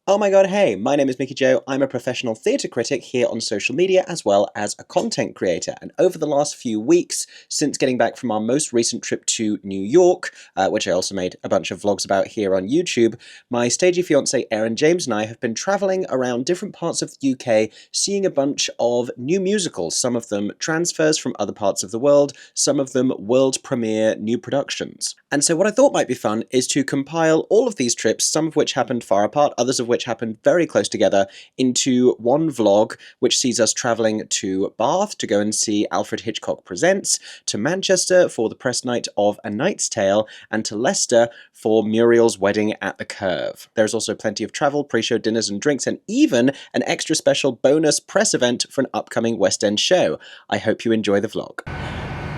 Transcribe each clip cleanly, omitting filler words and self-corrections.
Oh my god, hey, my name is Mickey Joe. I'm a professional theatre critic here on social media as well as a content creator. And over the last few weeks, since getting back from our most recent trip to New York, which I also made a bunch of vlogs about here on YouTube, my stagey fiancé Aeron James and I have been travelling around different parts of the UK, seeing a bunch of new musicals, some of them transfers from other parts of the world, some of them world premiere new productions. And so what I thought might be fun is to compile all of these trips, some of which happened far apart, others of which happened very close together, into one vlog which sees us travelling to Bath to go and see Alfred Hitchcock Presents, to Manchester for the press night of A Knight's Tale, and to Leicester for Muriel's wedding at the Curve. There's also plenty of travel, pre-show dinners and drinks, and even an extra special bonus press event for an upcoming West End show. I hope you enjoy the vlog.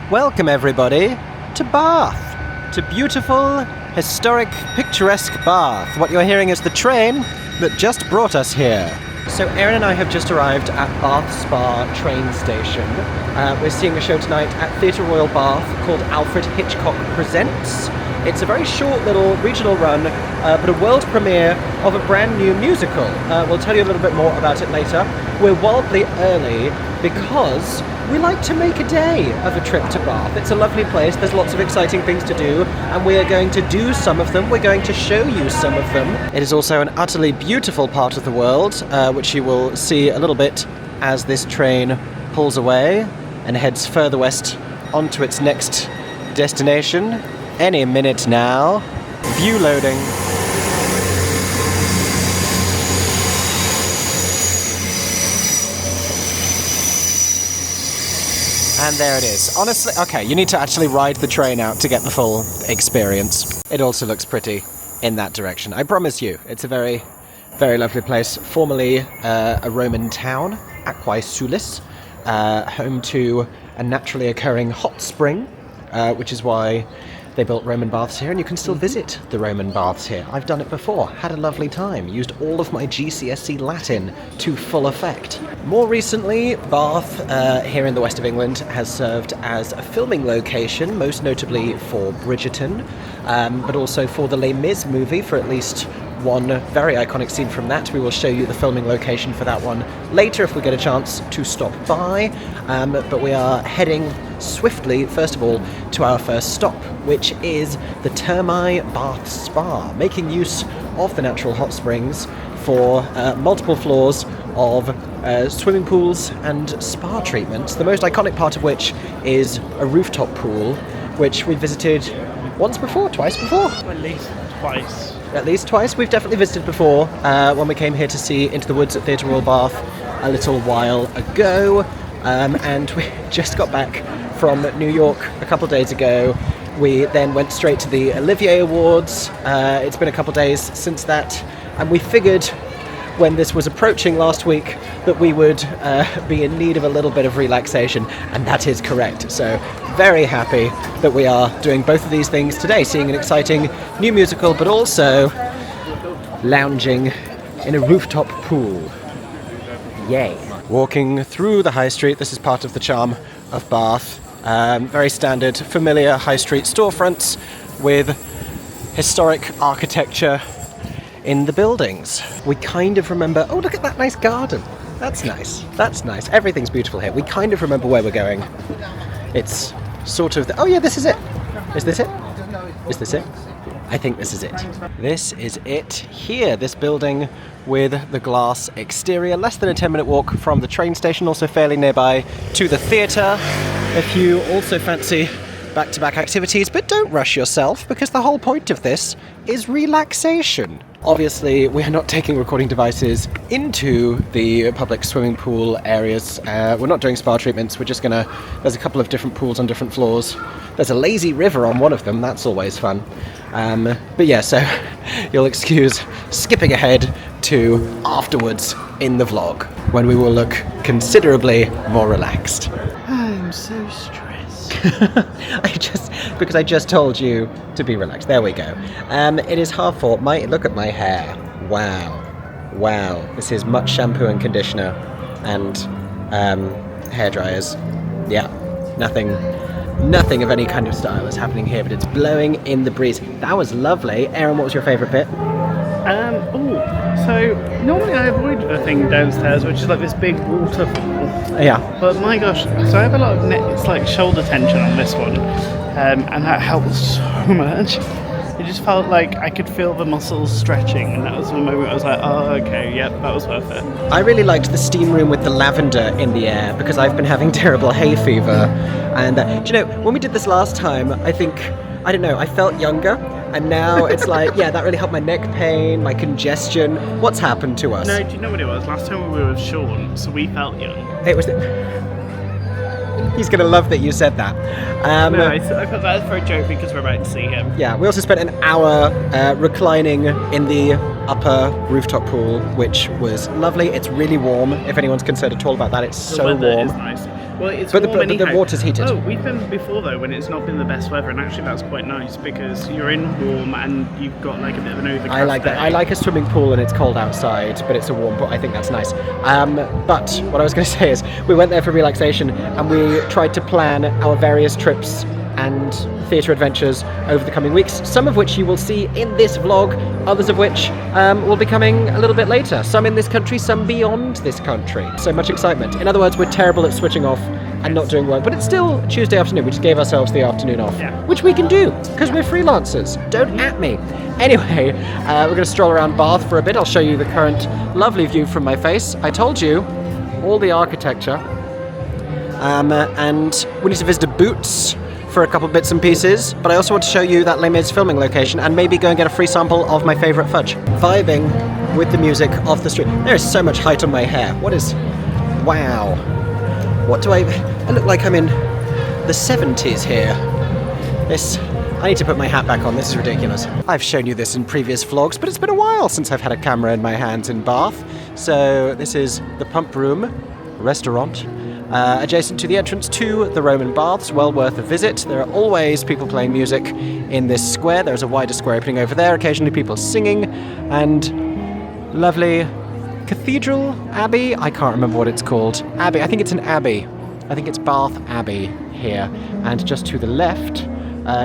Welcome everybody to Bath, to beautiful, historic, picturesque Bath. What you're hearing is the train that just brought us here. So Aeron and I have just arrived at Bath Spa train station. We're seeing a show tonight at Theatre Royal Bath called Alfred Hitchcock Presents. It's a very short little regional run, but a world premiere of a brand new musical. We'll tell you a little bit more about it later. We're wildly early because we like to make a day of a trip to Bath. It's a lovely place, there's lots of exciting things to do, and we are going to do some of them, we're going to show you some of them. It is also an utterly beautiful part of the world, which you will see a little bit as this train pulls away and heads further west onto its next destination. Any minute now. View loading. And there it is. Honestly, okay, you need to actually ride the train out to get the full experience. It also looks pretty in that direction. I promise you, it's a very, very lovely place. Formerly a Roman town, Aquae Sulis, home to a naturally occurring hot spring, which is why they built Roman baths here, and you can still visit the Roman baths here. I've done it before, had a lovely time, used all of my GCSE Latin to full effect. More recently, Bath, here in the west of England, has served as a filming location, most notably for Bridgerton, but also for the Les Mis movie, for at least one very iconic scene from that. We will show you the filming location for that one later if we get a chance to stop by, but we are heading swiftly, first of all, to our first stop, which is the Thermae Bath Spa, making use of the natural hot springs for multiple floors of swimming pools and spa treatments, the most iconic part of which is a rooftop pool, which we visited once before, twice before? At least twice. At least twice. We've definitely visited before when we came here to see Into the Woods at Theatre Royal Bath a little while ago, and we just got back from New York a couple of days ago. We then went straight to the Olivier Awards. It's been a couple of days since that, and we figured when this was approaching last week that we would be in need of a little bit of relaxation, and that is correct. So very happy that we are doing both of these things today, seeing an exciting new musical, but also lounging in a rooftop pool. Yay. Walking through the high street, this is part of the charm of Bath. Very standard, familiar high street storefronts with historic architecture in the buildings. We kind of remember, oh look at that nice garden. That's nice, that's nice. Everything's beautiful here. We kind of remember where we're going. It's sort of, oh yeah, this is it. Is this it? Is this it? I think this is it. This is it here, this building with the glass exterior. Less than a 10-minute walk from the train station, also fairly nearby to the theatre. If you also fancy back-to-back activities, but don't rush yourself, because the whole point of this is relaxation. Obviously, we are not taking recording devices into the public swimming pool areas. We're not doing spa treatments, we're just gonna, there's a couple of different pools on different floors. There's a lazy river on one of them, that's always fun. But yeah, so you'll excuse skipping ahead to afterwards in the vlog, when we will look considerably more relaxed. I'm so stressed. Because I just told you to be relaxed. There we go. It is 4:30. Look at my hair. Wow. This is much shampoo and conditioner and hair dryers. Yeah, nothing of any kind of style is happening here, but it's blowing in the breeze. That was lovely. Aeron, what was your favourite bit? So, normally I avoid the thing downstairs, which is like this big waterfall. Yeah. But my gosh, so I have a lot of it's like shoulder tension on this one, and that helps so much. It just felt like I could feel the muscles stretching, and that was the moment I was like, oh, okay, yep, that was worth it. I really liked the steam room with the lavender in the air because I've been having terrible hay fever. And do you know, when we did this last time, I don't know, I felt younger. And now it's like, yeah, that really helped my neck pain, my congestion. What's happened to us? No, do you know what it was? Last time we were with Sean, so we felt young. It was... He's going to love that you said that. No, I put that for a joke because we're about to see him. Yeah, we also spent an hour reclining in the upper rooftop pool, which was lovely. It's really warm. If anyone's concerned at all about that, it's so warm. Is nice. Well, it's but warm the water's heated. Oh, we've been before though when it's not been the best weather, and actually that's quite nice because you're in warm and you've got like a bit of an overcast. I like that. I like a swimming pool and it's cold outside, but it's a warm pool. I think that's nice. But what I was going to say is we went there for relaxation and we tried to plan our various trips and theatre adventures over the coming weeks, some of which you will see in this vlog, others of which will be coming a little bit later. Some in this country, some beyond this country. So much excitement. In other words, we're terrible at switching off and not doing work, but it's still Tuesday afternoon. We just gave ourselves the afternoon off, which we can do because we're freelancers. Don't at me. Anyway, we're going to stroll around Bath for a bit. I'll show you the current lovely view from my face. I told you, all the architecture. And we need to visit a Boots for a couple bits and pieces, but I also want to show you that Les Mis filming location and maybe go and get a free sample of my favourite fudge. Vibing with the music off the street. There is so much height on my hair. Wow. What do I look like I'm in the 70s here. I need to put my hat back on, this is ridiculous. I've shown you this in previous vlogs, but it's been a while since I've had a camera in my hands in Bath. So this is the Pump Room restaurant. Adjacent to the entrance to the Roman Baths, well worth a visit. There are always people playing music in this square. There's a wider square opening over there, occasionally people singing, and lovely cathedral, abbey, I can't remember what it's called. Abbey, I think it's an abbey. I think it's Bath Abbey here. And just to the left,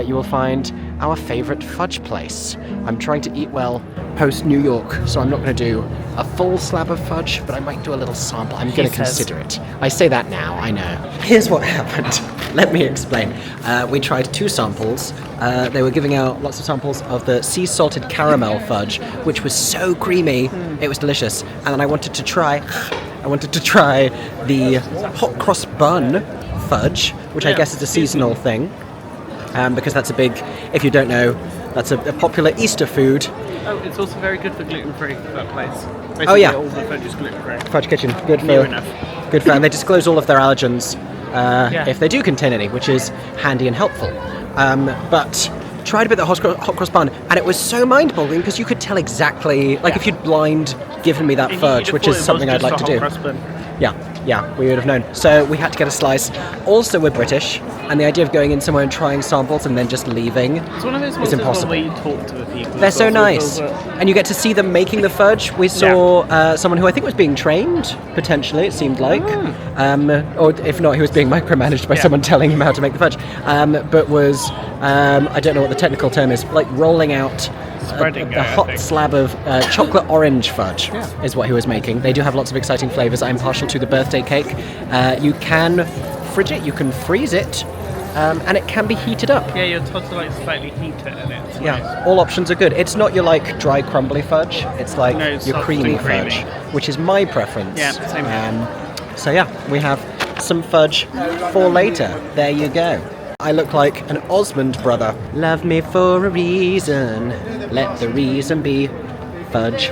you will find our favourite fudge place. I'm trying to eat well post New York, so I'm not going to do a full slab of fudge, but I might do a little sample. I'm going to consider it. I say that now, I know. Here's what happened. Let me explain. We tried 2 samples. They were giving out lots of samples of the sea salted caramel fudge, which was so creamy. It was delicious. And then I wanted to try the hot cross bun fudge, which I guess is a seasonal thing. Because that's a big, if you don't know, that's a popular Easter food. Oh, it's also very good for gluten-free, that place. Basically, oh yeah. All the fudge is gluten-free. Fudge Kitchen, good for... Near enough. Good for, and they disclose all of their allergens if they do contain any, which is handy and helpful. But tried a bit of the hot cross bun, and it was so mind-boggling because you could tell exactly, like if you'd blind given me that fudge, which is something I'd like to do. Yeah, we would have known. So we had to get a slice. Also, we're British, and the idea of going in somewhere and trying samples and then just leaving is impossible. Where you talk to the people. They're so nice, and you get to see them making the fudge. We saw someone who I think was being trained, potentially, it seemed like. Or if not, he was being micromanaged by someone telling him how to make the fudge. But was, I don't know what the technical term is, like rolling out a hot slab of chocolate orange fudge is what he was making. They do have lots of exciting flavours. I'm partial to the birthday cake. You can fridge it, you can freeze it, and it can be heated up. Yeah, you're told to like slightly heat it, and it's nice. All options are good. It's not your like dry crumbly fudge. It's like your creamy fudge, which is my preference. Yeah, same here. So yeah, we have some fudge for later. There you go. I look like an Osmond brother. Love me for a reason, let the reason be fudge.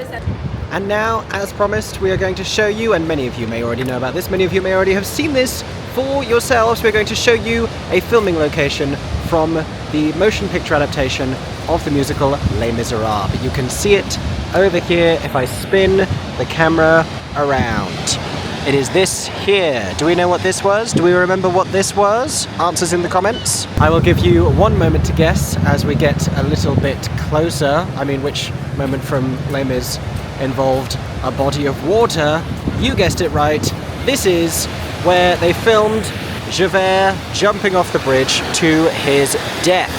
And now, as promised, we are going to show you, and many of you may already know about this, many of you may already have seen this for yourselves. We're going to show you a filming location from the motion picture adaptation of the musical Les Miserables. You can see it over here if I spin the camera around. It is this here. Do we know what this was? Do we remember what this was? Answers in the comments. I will give you 1 moment to guess as we get a little bit closer. I mean, which moment from Les Mis involved a body of water? You guessed it right. This is where they filmed Javert jumping off the bridge to his death.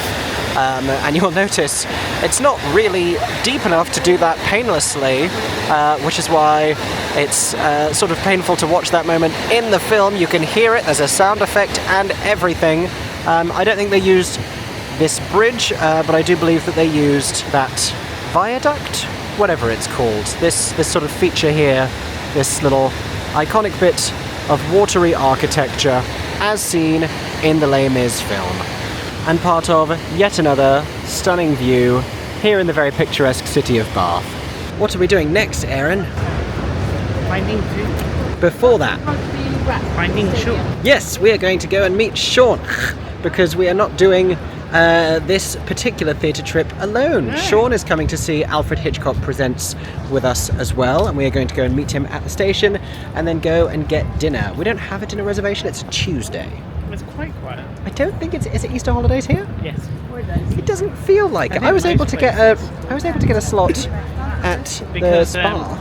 and you'll notice it's not really deep enough to do that painlessly, which is why it's sort of painful to watch that moment in the film. You can hear it, there's a sound effect and everything. I don't think they used this bridge, but I do believe that they used that viaduct, whatever it's called. This sort of feature here, this little iconic bit of watery architecture as seen in the Les Mis film. And part of yet another stunning view here in the very picturesque city of Bath. What are we doing next, Aeron? Finding food. Before that, Finding Sean. yes, we are going to go and meet Sean, because we are not doing this particular theatre trip alone. No. Sean is coming to see Alfred Hitchcock Presents with us as well, and we are going to go and meet him at the station and then go and get dinner. We don't have a dinner reservation, it's a Tuesday. It's quite quiet. I don't think is it Easter holidays here? Yes. It doesn't feel like it. I was able to get a slot at the spa.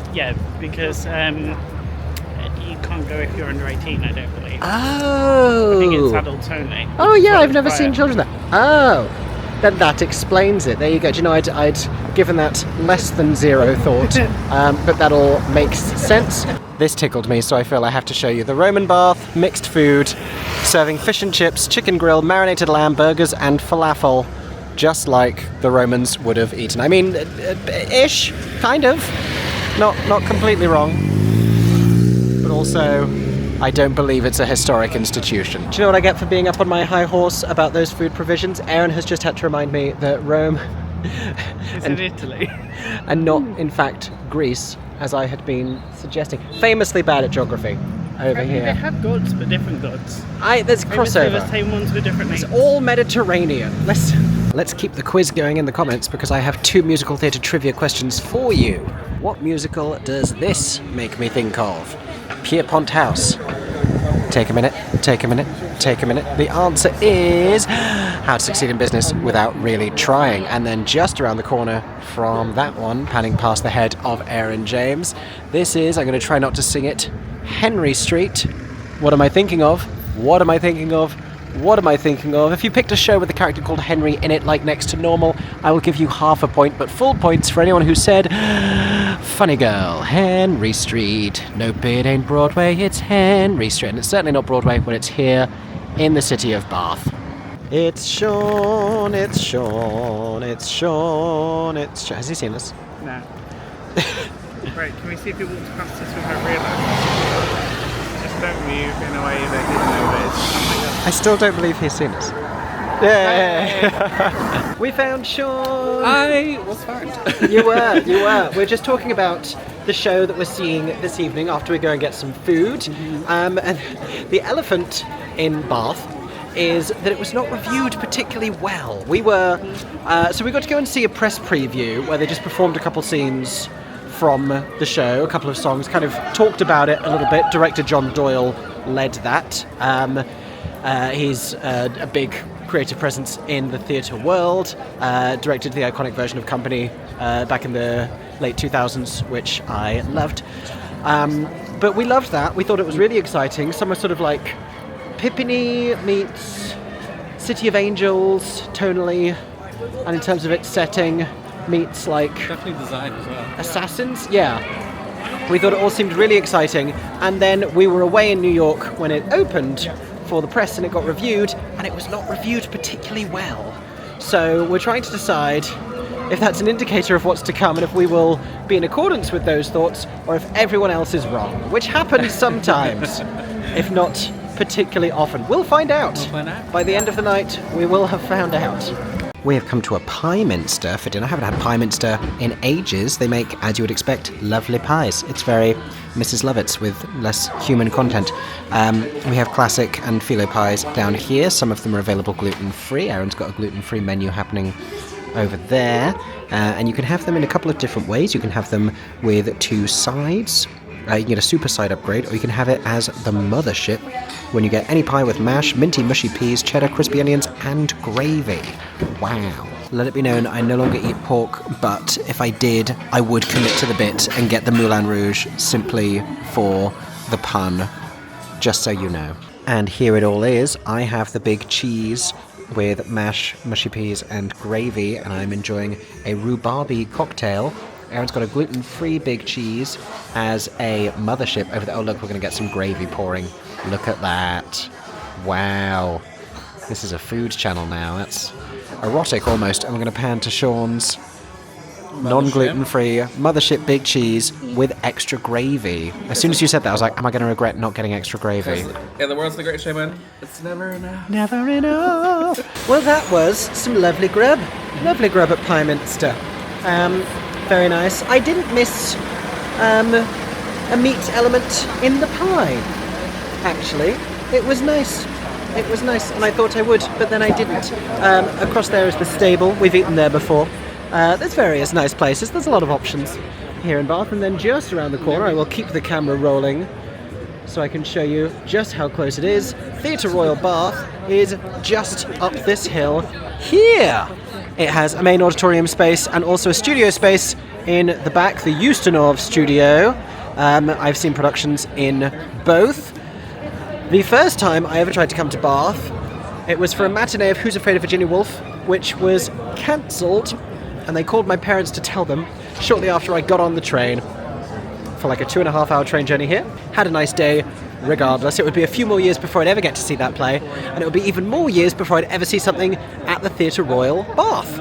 Because you can't go if you're under 18, I don't believe. Oh. I think it's adults only. Oh yeah, I've never quiet. seen children there. Oh, then that explains it. There you go. Do you know, I'd given that less than zero thought, but that all makes sense. This tickled me, so I feel I have to show you the Roman bath, mixed food, serving fish and chips, chicken grill, marinated lamb, burgers, and falafel, just like the Romans would have eaten. I mean, ish, kind of. Not completely wrong, but also, I don't believe it's a historic institution. Do you know what I get for being up on my high horse about those food provisions? Aeron has just had to remind me that Rome It's in Italy. and not, in fact, Greece, as I had been suggesting. Famously bad at geography over They here. have gods, but different gods. There's Maybe they're the crossover. same ones with different names. It's all Mediterranean. Let's keep the quiz going in the comments, because I have 2 musical theatre trivia questions for you. What musical does this make me think of? Pierpont House. Take a minute. The answer is How to Succeed in Business Without Really Trying. And then just around the corner from that one, panning past the head of Aeron James, this is, I'm going to try not to sing it, Henry Street. What am I thinking of? If you picked a show with a character called Henry in it, like Next to Normal, I will give you half a point, but full points for anyone who said, funny girl, Henry Street. Nope, it ain't Broadway, it's Henry Street. And it's certainly not Broadway when it's here in the city of Bath. It's Sean. Has he seen us? No. Right, can we see if he walks past us without realising? Just don't move in a way that he knows. I still don't believe he's seen us. Yeah. We found Sean. I was found. You were. We're just talking about the show that we're seeing this evening after we go and get some food. And the elephant in Bath is that it was not reviewed particularly well. We were, so we got to go and see a press preview where they just performed a couple scenes from the show, a couple of songs, kind of talked about it a little bit. Director John Doyle led that. He's a big creative presence in the theatre world, directed the iconic version of Company back in the late 2000s, which I loved. But we loved that. We thought it was really exciting. Some are sort of like Pippiny meets City of Angels, tonally, and in terms of its setting, meets like Definitely designed as well. Assassins. Yeah. We thought it all seemed really exciting, and then we were away in New York when it opened for the press and it got reviewed, and it was not reviewed particularly well. So we're trying to decide if that's an indicator of what's to come and if we will be in accordance with those thoughts or if everyone else is wrong, which happens sometimes, if not particularly often. We'll find out. By the end of the night, we will have found out. We have come to a Pie Minster for dinner. I haven't had Pie Minster in ages. They make, as you would expect, lovely pies. It's very Mrs. Lovitz with less human content. We have classic and phyllo pies down here. Some of them are available gluten-free. Aaron's got a gluten-free menu happening over there. And you can have them in a couple of different ways. You can have them with 2 sides. You can get a super side upgrade, or you can have it as the mothership when you get any pie with mash, minty mushy peas, cheddar, crispy onions, and gravy. Wow. Let it be known I no longer eat pork, but if I did, I would commit to the bit and get the Moulin Rouge simply for the pun, just so you know. And here it all is. I have the big cheese with mash, mushy peas and gravy, and I'm enjoying a rhubarby cocktail. Aaron's got a gluten-free big cheese as a mothership over there. Oh look, we're going to get some gravy pouring. Look at that. Wow. This is a food channel now. That's erotic almost. And we're going to pan to Sean's non-gluten-free mothership big cheese with extra gravy. As soon as you said that, I was like, am I going to regret not getting extra gravy? Yeah, the world's the great showman. It's never enough. Never enough. Well, that was some lovely grub. Lovely grub at Pyminster. Very nice. I didn't miss a meat element in the pie, actually. It was nice. It was nice, and I thought I would, but then I didn't. Across there is the stable. We've eaten there before. There's various nice places. There's a lot of options here in Bath, and then just around the corner, I will keep the camera rolling so I can show you just how close it is. Theatre Royal Bath is just up this hill here. It has a main auditorium space and also a studio space in the back, the Eustonov studio. I've seen productions in both. The first time I ever tried to come to Bath, it was for a matinee of Who's Afraid of Virginia Woolf, which was cancelled, and they called my parents to tell them shortly after I got on the train for like a 2.5-hour train journey here. Had a nice day. Regardless, it would be a few more years before I'd ever get to see that play, and it would be even more years before I'd ever see something at the Theatre Royal Bath.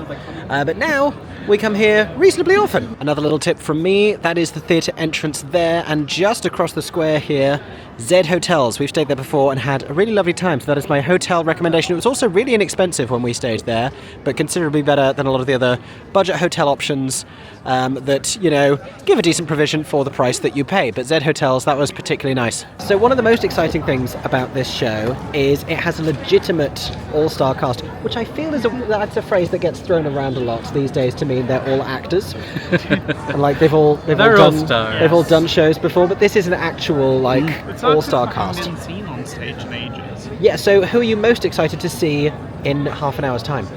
But now, we come here reasonably often. Another little tip from me, that is the theatre entrance there, and just across the square here, Z Hotels. We've stayed there before and had a really lovely time, so that is my hotel recommendation. It was also really inexpensive when we stayed there, but considerably better than a lot of the other budget hotel options that, you know, give a decent provision for the price that you pay. But Z Hotels, that was particularly nice. So one of the most exciting things about this show is it has a legitimate all-star cast, which I feel is that's a phrase that gets thrown around a lot these days to mean they're all actors. And like they've all done shows before, but this is an actual like all-star cast. It's been seen on stage in ages. Yeah, so who are you most excited to see in half an hour's time?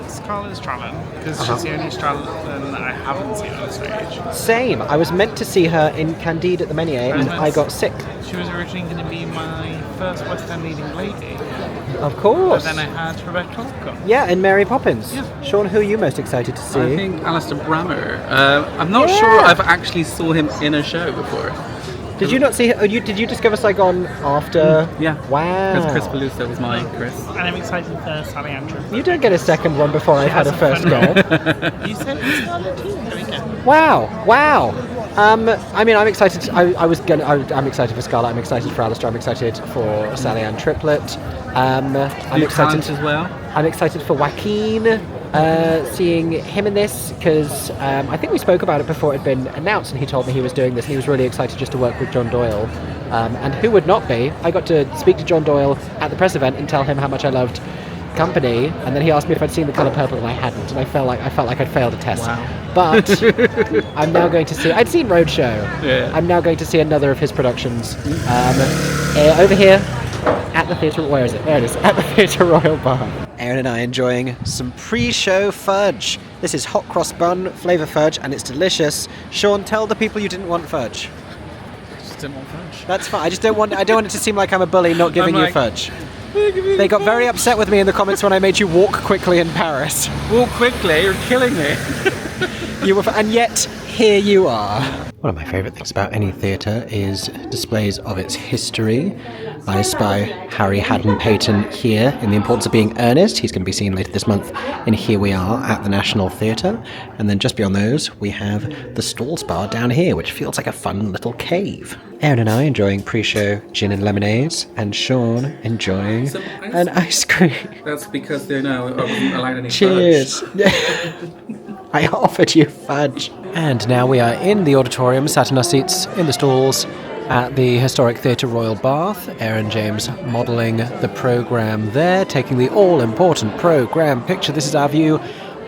Scarlett Strallen, because she's the only Strallen that I haven't seen on stage. Same. I was meant to see her in Candide at the Menier, and I got sick. She was originally going to be my first West End leading lady. Of course. But then I had Rebecca Clark. Yeah, and Mary Poppins. Yeah. Sean, who are you most excited to see? I think Alistair Brammer. I'm not sure I've actually saw him in a show before. Did you not see her? Did you discover Saigon after? Yeah. Wow. Because Chris Belusa was my Chris. And I'm excited for Sally Ann Triplett. You don't get a second one before I've had a first goal. You said it's Scarlett too. There we go. Wow. I mean, I'm excited. I'm excited for Scarlett. I'm excited for Alistair. I'm excited for Sally Ann Triplett. I'm excited as well. I'm excited for Joaquin. Seeing him in this because I think we spoke about it before it had been announced, and he told me he was doing this, and he was really excited just to work with John Doyle. And who would not be? I got to speak to John Doyle at the press event and tell him how much I loved Company, and then he asked me if I'd seen The Colour Purple, and I hadn't, and I felt like I'd failed a test. Wow. But I'm now going to see. I'd seen Roadshow. Yeah. I'm now going to see another of his productions over here at the Theatre. Where is it? There it is. At the Theatre Royal Bath. Aaron and I enjoying some pre-show fudge. This is hot cross bun flavour fudge, and it's delicious. Sean, tell the people you didn't want fudge. I just didn't want fudge. That's fine. I don't want it to seem like I'm a bully not giving you fudge. They got very upset with me in the comments when I made you walk quickly in Paris. Walk quickly, you're killing me. And yet, here you are. One of my favourite things about any theatre is displays of its history. I spy Harry Haddon Payton here in The Importance of Being Earnest. He's going to be seen later this month in Here We Are at the National Theatre. And then just beyond those, we have the Stalls Bar down here, which feels like a fun little cave. Aaron and I enjoying pre-show gin and lemonades, and Sean enjoying an ice cream. That's because they know I wasn't allowed any Cheers. fudge. I offered you fudge. And now we are in the auditorium, sat in our seats in the stalls at the historic Theatre Royal Bath. Aeron James modelling the programme there, taking the all-important programme picture. This is our view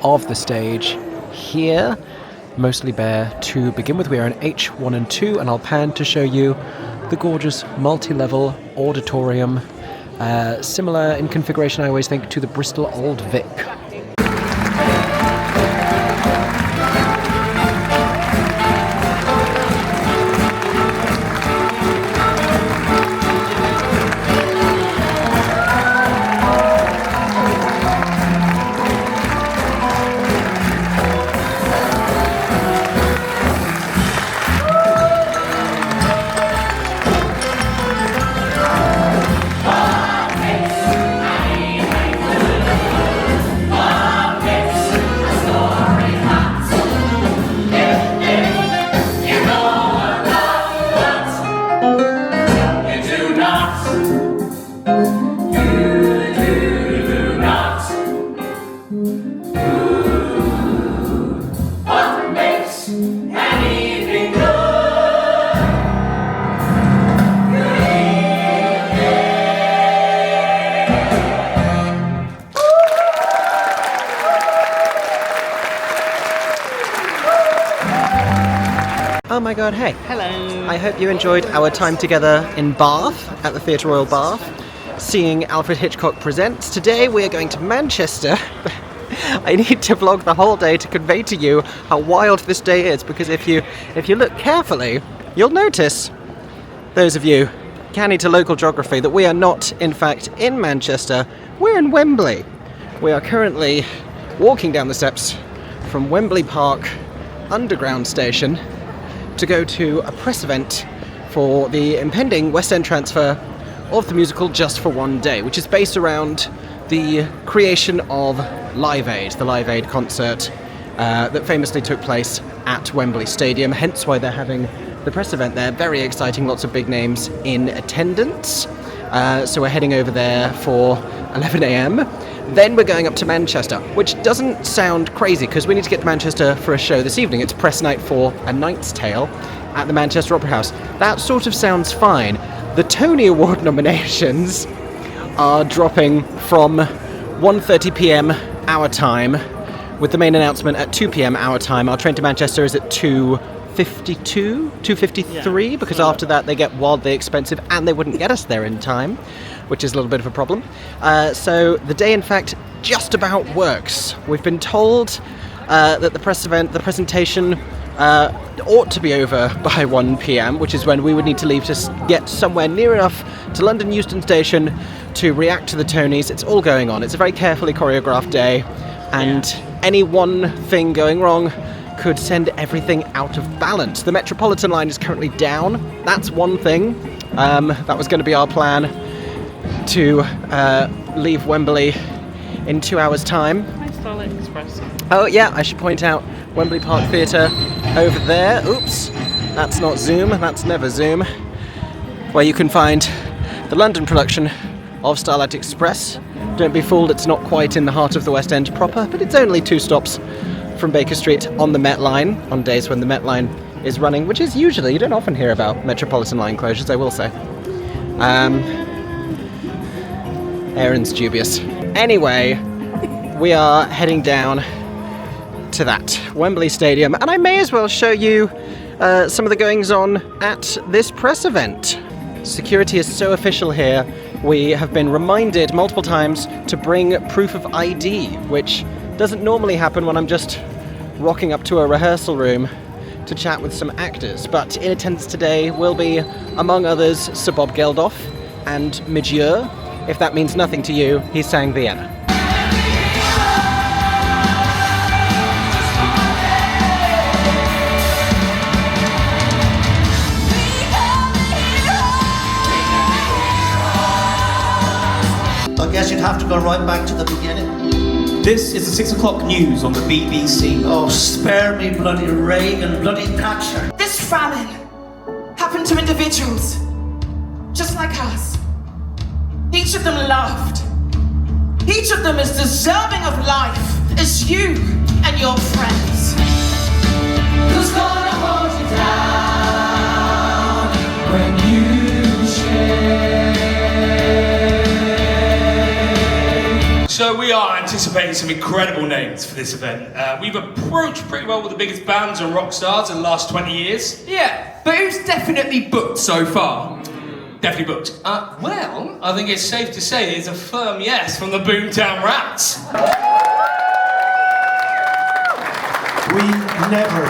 of the stage here. Mostly bare to begin with. We are in H1 and 2, and I'll pan to show you the gorgeous multi-level auditorium. Similar in configuration, I always think, to the Bristol Old Vic. my God, hey. Hello. I hope you enjoyed our time together in Bath, at the Theatre Royal Bath, seeing Alfred Hitchcock Presents. Today we are going to Manchester. I need to vlog the whole day to convey to you how wild this day is, because if you look carefully, you'll notice, those of you canny to local geography, that we are not, in fact, in Manchester. We're in Wembley. We are currently walking down the steps from Wembley Park Underground Station to go to a press event for the impending West End transfer of the musical Just for One Day, which is based around the creation of Live Aid, the Live Aid concert that famously took place at Wembley Stadium, hence why they're having the press event there. Very exciting, lots of big names in attendance. So we're heading over there for 11 a.m. Then we're going up to Manchester, which doesn't sound crazy because we need to get to Manchester for a show this evening. It's press night for A Knight's Tale at the Manchester Opera House. That sort of sounds fine. The Tony Award nominations are dropping from 1:30 p.m. our time, with the main announcement at 2 p.m. our time. Our train to Manchester is at 2:53, because after that they get wildly expensive and they wouldn't get us there in time, which is a little bit of a problem. So the day, in fact, just about works. We've been told that the press event, the presentation, ought to be over by 1 p.m, which is when we would need to leave to get somewhere near enough to London Euston Station to react to the Tonys. It's all going on. It's a very carefully choreographed day, and any one thing going wrong could send everything out of balance. The Metropolitan line is currently down. That's one thing. That was going to be our plan, to leave Wembley in 2 hours' time. Hi, Starlight Express. Oh yeah, I should point out Wembley Park Theatre over there. Oops, that's not Zoom, that's never Zoom. Where you can find the London production of Starlight Express. Don't be fooled, it's not quite in the heart of the West End proper, but it's only 2 stops from Baker Street on the Met Line, on days when the Met Line is running, which is usually, you don't often hear about Metropolitan line closures, I will say. Aeron's dubious. Anyway, we are heading down to that Wembley Stadium, and I may as well show you some of the goings on at this press event. Security is so official here. We have been reminded multiple times to bring proof of ID, which doesn't normally happen when I'm just rocking up to a rehearsal room to chat with some actors. But in attendance today will be, among others, Sir Bob Geldof and Muriel. If that means nothing to you, he sang Vienna. I guess you'd have to go right back to the beginning. This is the 6 o'clock news on the BBC. Oh, spare me, bloody Reagan, bloody Thatcher. This famine happened to individuals just like us. Each of them loved. Each of them is deserving of life as you and your friends. Who's gonna hold you down when you shake? So we are anticipating some incredible names for this event. We've approached pretty well with the biggest bands and rock stars in the last 20 years. Yeah, but who's definitely booked so far? Definitely booked. Well, I think it's safe to say it's a firm yes from the Boomtown Rats. We never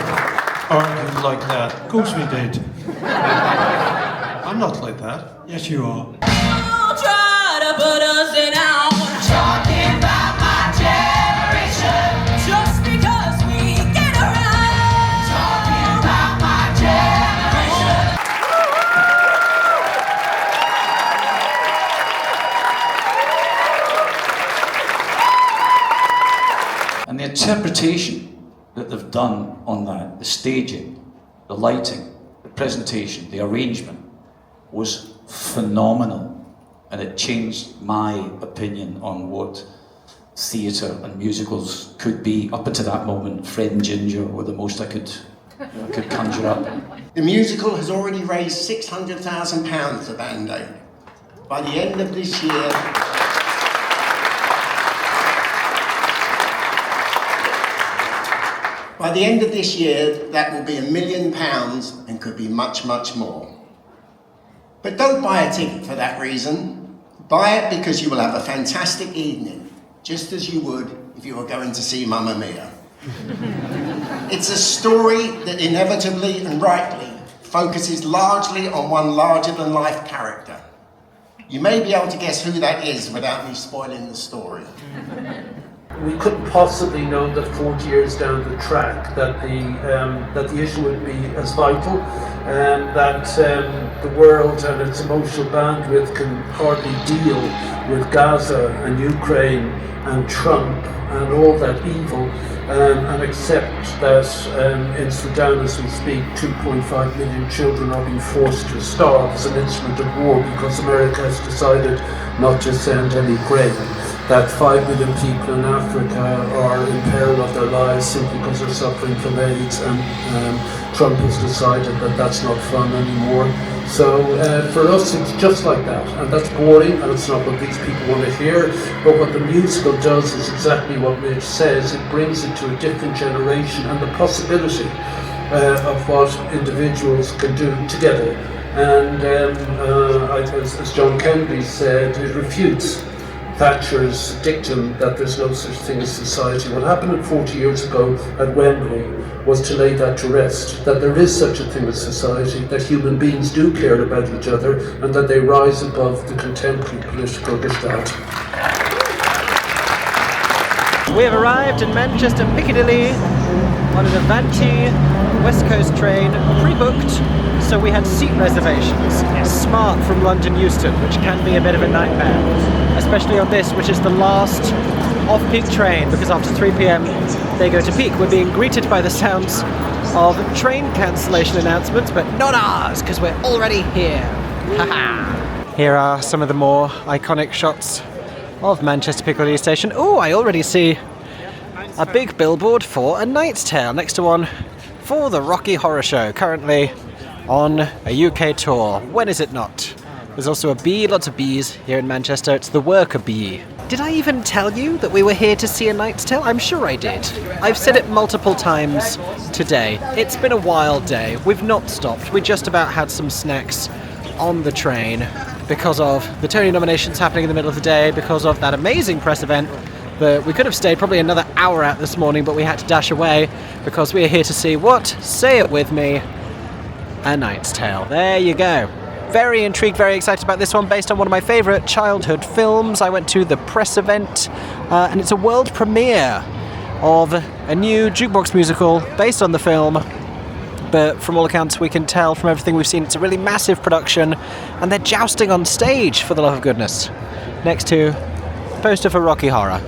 argued like that. Of course we did. I'm not like that. Yes, you are. Try to put us down. Talking about my generation. Just because we get around. Talking about my generation. And the interpretation that they've done on that, the staging, the lighting, the presentation, the arrangement, was phenomenal. And it changed my opinion on what theatre and musicals could be. Up until that moment, Fred and Ginger were the most I could conjure up. The musical has already raised £600,000 for Band Aid. By the end of this year, By the end of this year, that will be £1 million and could be much, much more. But don't buy a ticket for that reason. Buy it because you will have a fantastic evening, just as you would if you were going to see Mamma Mia. It's a story that inevitably and rightly focuses largely on one larger-than-life character. You may be able to guess who that is without me spoiling the story. We couldn't possibly know that 40 years down the track that the issue would be as vital, and that the world and its emotional bandwidth can hardly deal with Gaza and Ukraine and Trump and all that evil, and accept that in Sudan as we speak 2.5 million children are being forced to starve as an instrument of war because America has decided not to send any grain. That 5 million people in Africa are in peril of their lives simply because they're suffering from AIDS, and Trump has decided that that's not fun anymore. So for us it's just like that, and that's boring, and it's not what these people want to hear. But what the musical does is exactly what Mitch says. It brings it to a different generation and the possibility of what individuals can do together. And as John Kennedy said, it refutes Thatcher's dictum that there's no such thing as society. What happened 40 years ago at Wembley was to lay that to rest, that there is such a thing as society, that human beings do care about each other, and that they rise above the contemporary political gestalt. We have arrived in Manchester Piccadilly on an Avanti West Coast train, pre-booked, so we had seat reservations. Smart from London Euston, which can be a bit of a nightmare, especially on this, which is the last off-peak train, because after 3 p.m. they go to peak. We're being greeted by the sounds of train cancellation announcements, but not ours, because we're already here. Haha. Here are some of the more iconic shots of Manchester Piccadilly Station. Oh, I already see a big billboard for A Knight's Tale next to one for the Rocky Horror Show, currently on a UK tour. When is it not? There's also a bee, lots of bees here in Manchester. It's the worker bee. Did I even tell you that we were here to see A Knight's Tale? I'm sure I did. I've said it multiple times today. It's been a wild day. We've not stopped. We just about had some snacks on the train because of the Tony nominations happening in the middle of the day, because of that amazing press event that we could have stayed probably another hour at this morning, but we had to dash away because we are here to see what? Say it with me. A Knight's Tale. There you go. Very intrigued, very excited about this one, based on one of my favourite childhood films. I went to the press event, and it's a world premiere of a new jukebox musical based on the film. But from all accounts, we can tell from everything we've seen, it's a really massive production, and they're jousting on stage, for the love of goodness, next to a poster for Rocky Horror,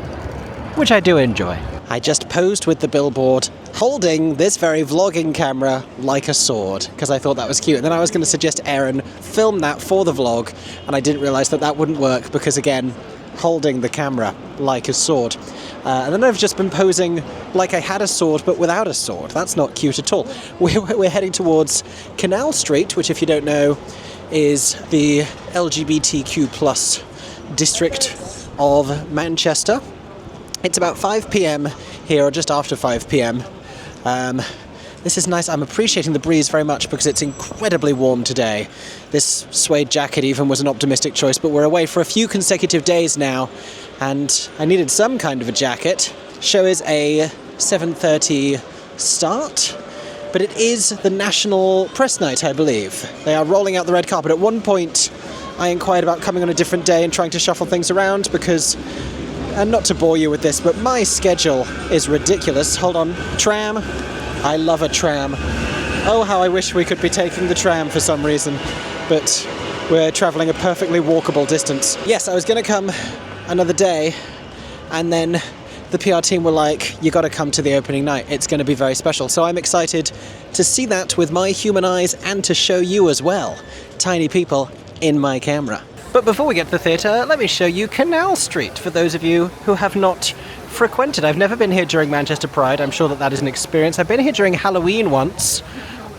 which I do enjoy. I just posed with the billboard, holding this very vlogging camera like a sword, because I thought that was cute. And then I was going to suggest Aeron film that for the vlog, and I didn't realise that that wouldn't work, because again, holding the camera like a sword. And then I've just been posing like I had a sword, but without a sword. That's not cute at all. We're heading towards Canal Street, which, if you don't know, is the LGBTQ+ district of Manchester. It's about 5 p.m. here, or just after 5 p.m. This is nice. I'm appreciating the breeze very much because it's incredibly warm today. This suede jacket even was an optimistic choice, but we're away for a few consecutive days now, and I needed some kind of a jacket. Show is a 7:30 start, but it is the National Press Night, I believe. They are rolling out the red carpet. At one point, I inquired about coming on a different day and trying to shuffle things around because, and not to bore you with this, but my schedule is ridiculous. Hold on. Tram. I love a tram. Oh, how I wish we could be taking the tram for some reason, but we're travelling a perfectly walkable distance. Yes, I was going to come another day, and then the PR team were like, you got to come to the opening night. It's going to be very special. So I'm excited to see that with my human eyes and to show you as well, tiny people in my camera. But before we get to the theatre, let me show you Canal Street, for those of you who have not frequented. I've never been here during Manchester Pride. I'm sure that that is an experience. I've been here during Halloween once.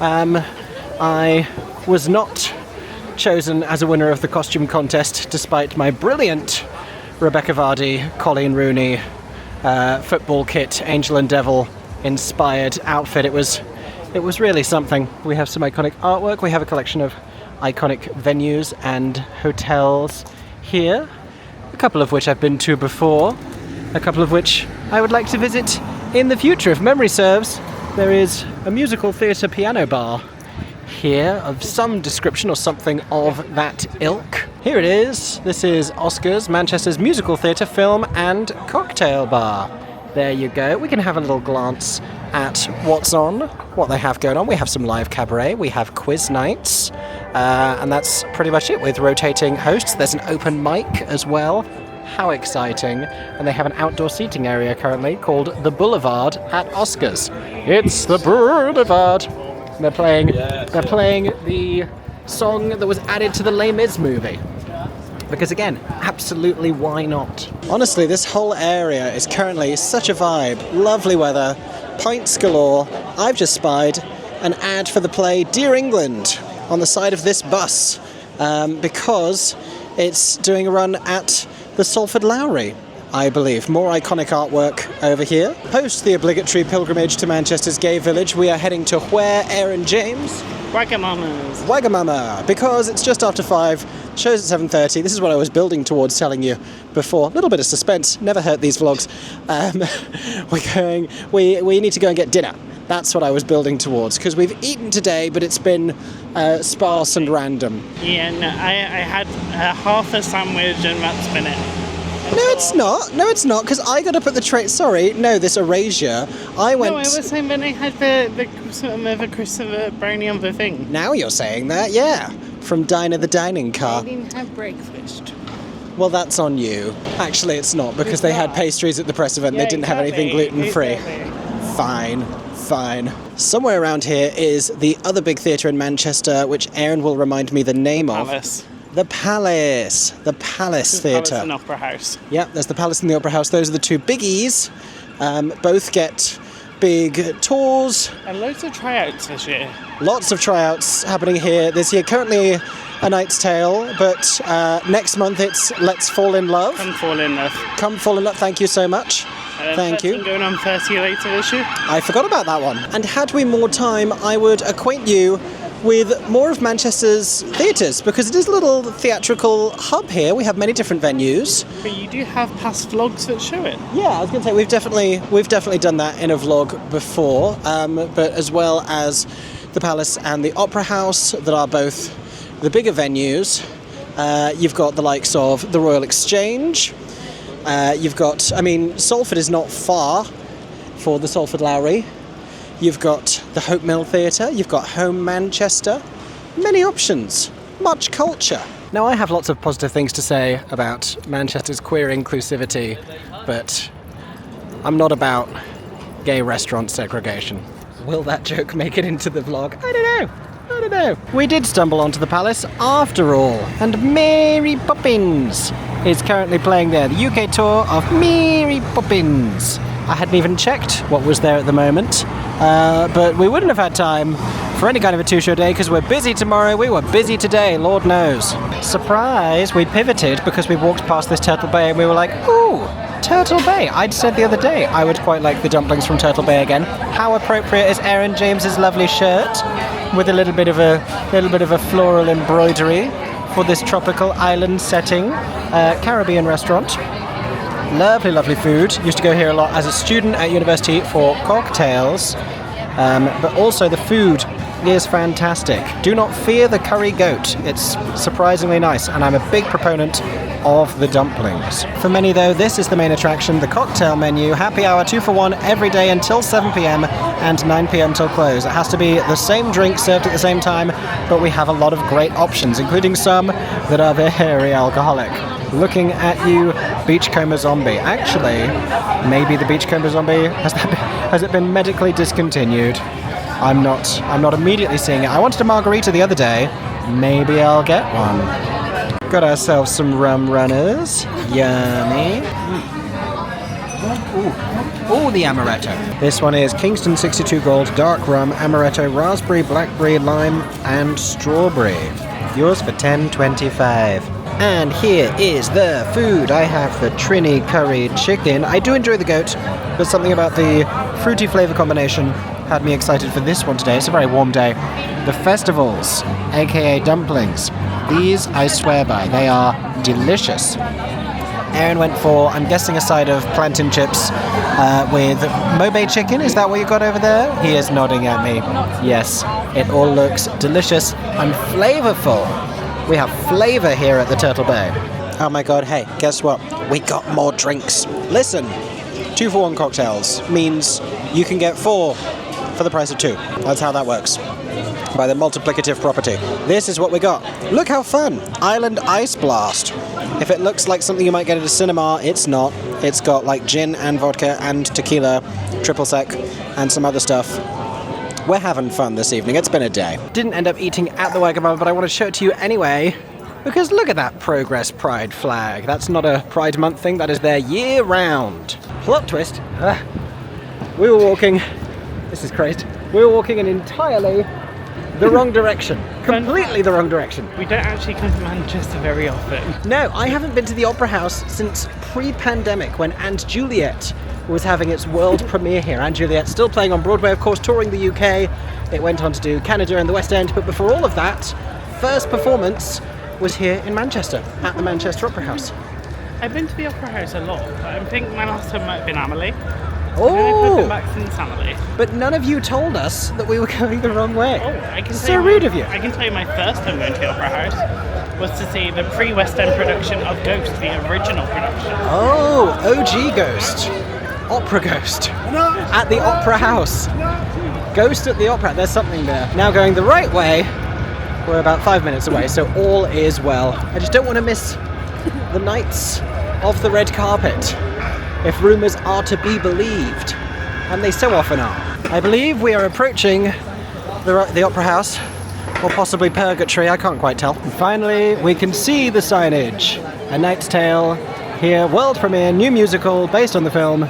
I was not chosen as a winner of the costume contest, despite my brilliant Rebecca Vardy, Colleen Rooney, football kit, Angel and Devil inspired outfit. It was really something. We have some iconic artwork. We have a collection of iconic venues and hotels here, a couple of which I've been to before, a couple of which I would like to visit in the future. If memory serves, there is a musical theatre piano bar here of some description or something of that ilk. Here it is. This is Oscars, Manchester's musical theatre, film and cocktail bar. There you go. We can have a little glance at what's on, what they have going on. We have some live cabaret, we have quiz nights, and that's pretty much it with rotating hosts. There's an open mic as well. How exciting. And they have an outdoor seating area currently called the Boulevard at Oscars. It's the Boulevard. They're playing the song that was added to the Les Mis movie. Because again, absolutely why not? Honestly, this whole area is currently such a vibe. Lovely weather, pints galore. I've just spied an ad for the play Dear England on the side of this bus because it's doing a run at the Salford Lowry, I believe. More iconic artwork over here. Post the obligatory pilgrimage to Manchester's gay village, we are heading to where, Aeron James? Wagamama, because it's just after 5, show's at 7:30. This is what I was building towards telling you before. A little bit of suspense, never hurt these vlogs. We need to go and get dinner. That's what I was building towards, because we've eaten today, but it's been sparse and random. Yeah, no, I had half a sandwich and that's been it. No, it's not, because I got up at the tray. Sorry, no, this erasure. No, I was saying when I had the Christopher brownie on the thing. Now you're saying that, yeah. From Diner the Dining Car. I didn't have breakfast. Well, that's on you. Actually, it's not, because they had pastries at the press event. Yeah, they didn't have anything gluten-free. Fine. Somewhere around here is the other big theatre in Manchester, which Aeron will remind me the name of. The Palace. The Palace Theatre. Palace and Opera House. Yeah, there's the Palace and the Opera House. Those are the two biggies. Both get big tours. And loads of tryouts this year. Lots of tryouts happening here this year. Currently A Knight's Tale, but next month it's Let's Fall in Love. Come Fall in Love. Come Fall in Love. Thank you so much. Thank you. Going on 30 later this year. I forgot about that one. And had we more time, I would acquaint you with more of Manchester's theatres, because it is a little theatrical hub here. We have many different venues. But you do have past vlogs that show it. Yeah, I was going to say we've definitely done that in a vlog before, but as well as the Palace and the Opera House, that are both the bigger venues. You've got the likes of the Royal Exchange. You've got, Salford is not far for the Salford Lowry. You've got the Hope Mill Theatre, you've got Home Manchester. Many options, much culture. Now, I have lots of positive things to say about Manchester's queer inclusivity, but I'm not about gay restaurant segregation. Will that joke make it into the vlog? I don't know. We did stumble onto the Palace after all, and Mary Poppins is currently playing there. The UK tour of Mary Poppins. I hadn't even checked what was there at the moment, but we wouldn't have had time for any kind of a two-show day because we're busy tomorrow. We were busy today, Lord knows. Surprise! We pivoted because we walked past this Turtle Bay and we were like, ooh, Turtle Bay. I'd said the other day I would quite like the dumplings from Turtle Bay again. How appropriate is Aeron James's lovely shirt with a little bit of a floral embroidery for this tropical island setting, Caribbean restaurant. Lovely food. Used to go here a lot as a student at university for cocktails, but also the food is fantastic. Do not fear the curry goat. It's surprisingly nice, and I'm a big proponent of the dumplings. For many though, this is the main attraction, the cocktail menu. Happy hour 2 for 1 every day until 7 p.m. and 9 p.m. till close. It has to be the same drink served at the same time, but we have a lot of great options, including some that are very alcoholic. Looking at you, Beachcomber Zombie. Actually, maybe the Beachcomber Zombie, has it been medically discontinued? I'm not immediately seeing it. I wanted a margarita the other day. Maybe I'll get one. Got ourselves some rum runners. Yummy. Ooh, the amaretto. This one is Kingston 62 Gold Dark Rum, Amaretto, Raspberry, Blackberry, Lime, and Strawberry. Yours for $10.25. And here is the food. I have the Trini curry chicken. I do enjoy the goat, but something about the fruity flavour combination had me excited for this one today. It's a very warm day. The festivals, aka dumplings. These I swear by. They are delicious. Aeron went for, I'm guessing, a side of plantain chips with Mobe chicken. Is that what you got over there? He is nodding at me. Yes, it all looks delicious and flavourful. We have flavour here at the Turtle Bay. Oh my god, hey, guess what? We got more drinks. Listen, 2 for 1 cocktails means you can get 4 for the price of 2. That's how that works. By the multiplicative property. This is what we got. Look how fun! Island Ice Blast. If it looks like something you might get at a cinema, it's not. It's got like gin and vodka and tequila, triple sec, and some other stuff. We're having fun this evening. It's been a day. Didn't end up eating at the Wagamama, but I want to show it to you anyway. Because look at that Progress Pride flag. That's not a Pride Month thing, that is there year-round. Plot twist. We were walking... This is crazy. We were walking in entirely the wrong direction. Completely the wrong direction. We don't actually come to Manchester very often. No, I haven't been to the Opera House since pre-pandemic when & Juliet was having its world premiere here. & Juliet still playing on Broadway, of course, touring the UK. It went on to do Canada and the West End, but before all of that, first performance was here in Manchester, at the Manchester Opera House. I've been to the Opera House a lot. I think my last time might have been Amelie. Oh! I've been back since Amelie. But none of you told us that we were going the wrong way. Oh, I can It's tell so you rude of you. I can tell you my first time going to the Opera House was to see the pre-West End production of Ghost, the original production. Oh, OG Ghost. Opera Ghost. At the Opera House. Ghost at the Opera. There's something there. Now going the right way. We're about 5 minutes away, so all is well. I just don't want to miss the nights of the red carpet, if rumours are to be believed, and they so often are. I believe we are approaching the Opera House, or possibly Purgatory, I can't quite tell. And finally, we can see the signage. A Knight's Tale, here, world premiere, new musical based on the film,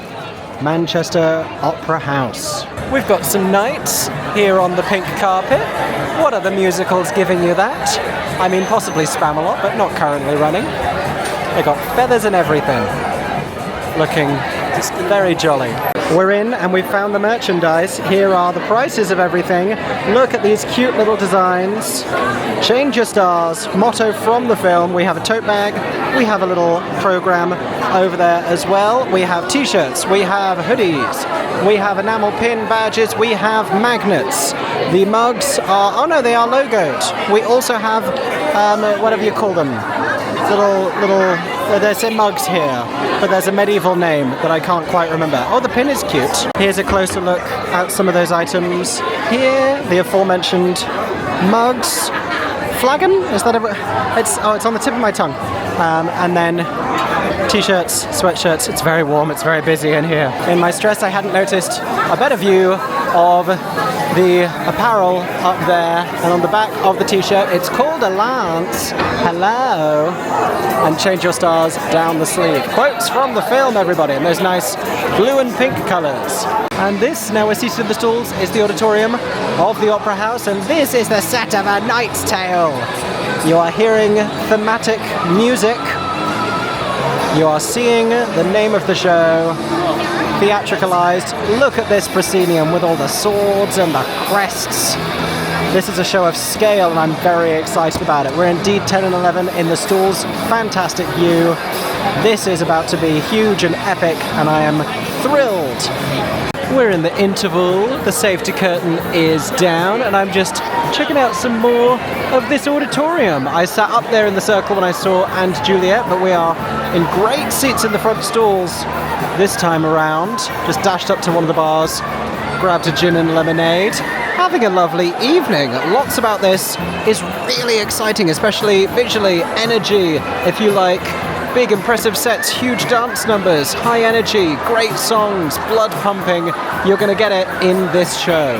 Manchester Opera House. We've got some knights here on the pink carpet. What other musicals giving you that? I mean, possibly Spamalot, but not currently running. They got feathers and everything. Looking just very jolly. We're in and we've found the merchandise. Here are the prices of everything. Look at these cute little designs. Change your stars, motto from the film. We have a tote bag. We have a little program over there as well. We have t-shirts. We have hoodies. We have enamel pin badges. We have magnets. The mugs are, oh no, they are logoed. We also have, whatever you call them, there's mugs here, but there's a medieval name that I can't quite remember. Oh, the pin is cute. Here's a closer look at some of those items. Here, the aforementioned mugs. Flagon? Is that it's on the tip of my tongue. And then t-shirts, sweatshirts. It's very warm, it's very busy in here. In my stress, I hadn't noticed a better view of the apparel up there, and on the back of the t-shirt, it's called a lance. Hello. And change your stars down the sleeve. Quotes from the film, everybody, in those nice blue and pink colours. And this, now we're seated in the stalls, is the auditorium of the Opera House, and this is the set of A Knight's Tale. You are hearing thematic music. You are seeing the name of the show theatricalized. Look at this proscenium with all the swords and the crests. This is a show of scale and I'm very excited about it. We're in D10 and 11 in the stalls. Fantastic view. This is about to be huge and epic and I am thrilled. We're in the interval. The safety curtain is down and I'm just checking out some more of this auditorium. I sat up there in the circle when I saw & Juliet, but we are in great seats in the front stalls this time around. Just dashed up to one of the bars, grabbed a gin and lemonade, having a lovely evening. Lots about this is really exciting, especially visually, energy, if you like. Big impressive sets, huge dance numbers, high energy, great songs, blood pumping. You're going to get it in this show.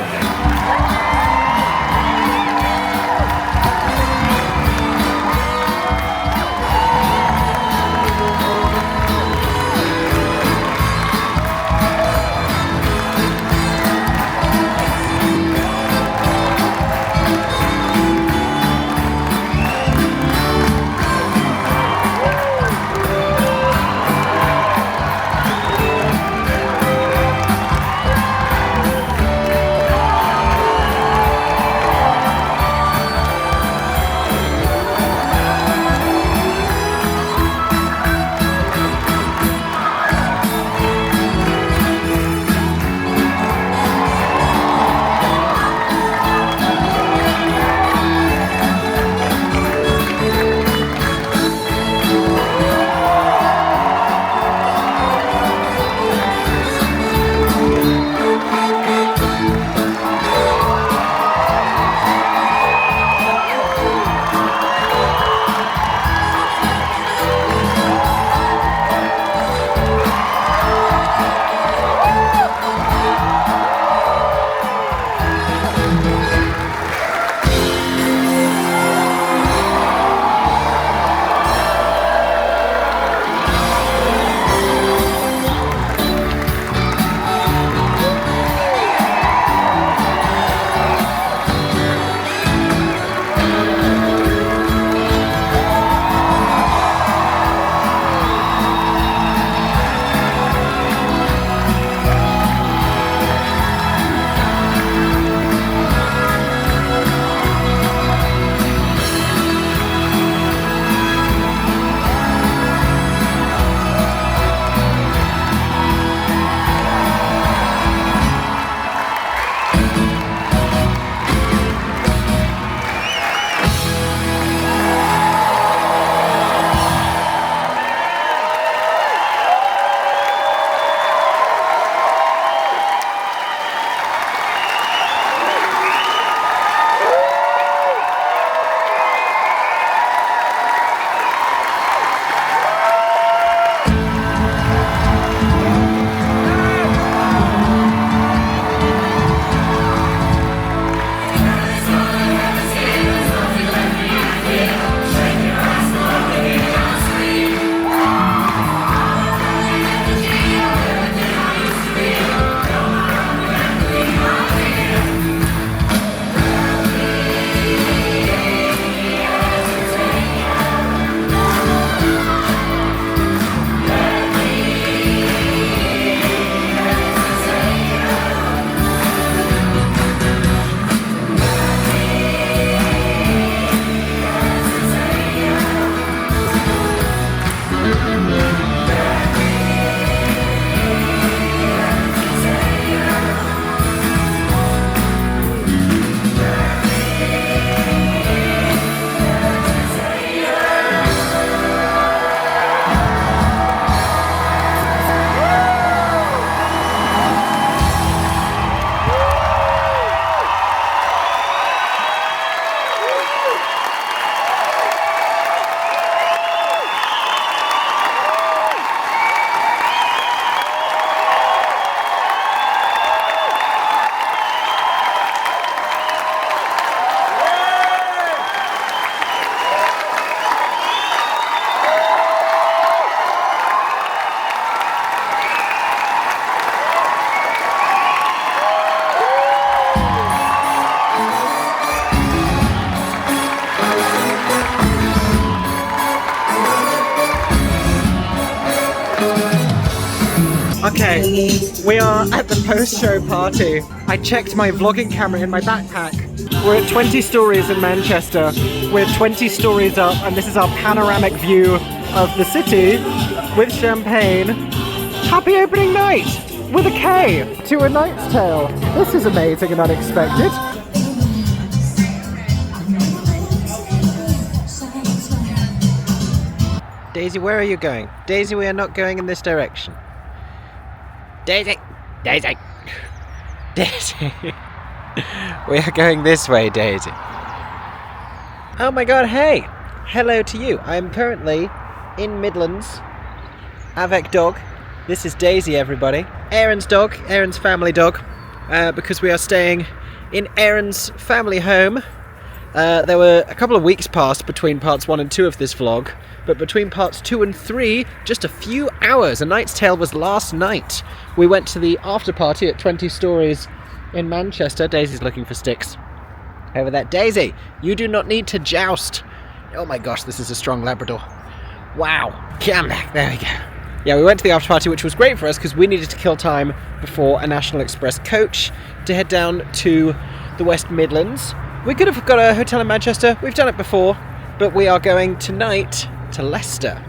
Okay, we are at the post-show party. I checked my vlogging camera in my backpack. We're at 20 Stories in Manchester. We're 20 stories up, and this is our panoramic view of the city with champagne. Happy opening night! With a K to A Knight's Tale. This is amazing and unexpected. Daisy, where are you going? Daisy, we are not going in this direction. Daisy! Daisy! Daisy! We are going this way, Daisy. Oh my god, hey! Hello to you. I am currently in Midlands. Avec dog. This is Daisy, everybody. Aeron's dog, Aeron's family dog, because we are staying in Aeron's family home. There were a couple of weeks passed between parts 1 and 2 of this vlog, but between parts 2 and 3, just a few hours. A Knight's Tale was last night. We went to the after party at 20 Stories in Manchester. Daisy's looking for sticks. Over there. Daisy, you do not need to joust. Oh my gosh, this is a strong Labrador. Wow. Come back. There we go. Yeah, we went to the after party, which was great for us because we needed to kill time before a National Express coach to head down to the West Midlands. We could have got a hotel in Manchester. We've done it before, but we are going tonight to Leicester.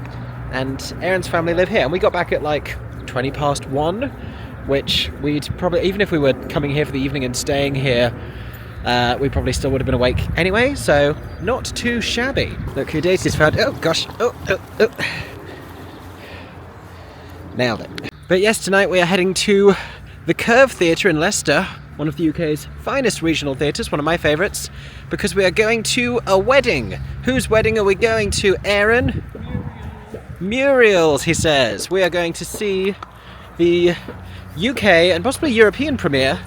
And Aeron's family live here. And we got back at like 20 past 1, which we'd probably, even if we were coming here for the evening and staying here, we probably still would have been awake anyway. So not too shabby. Look who Daisy's found. Oh gosh. Oh. Nailed it. But yes, tonight we are heading to the Curve Theatre in Leicester, one of the UK's finest regional theatres, one of my favourites, because we are going to a wedding. Whose wedding are we going to, Aeron? Muriel's, he says. We are going to see the UK and possibly European premiere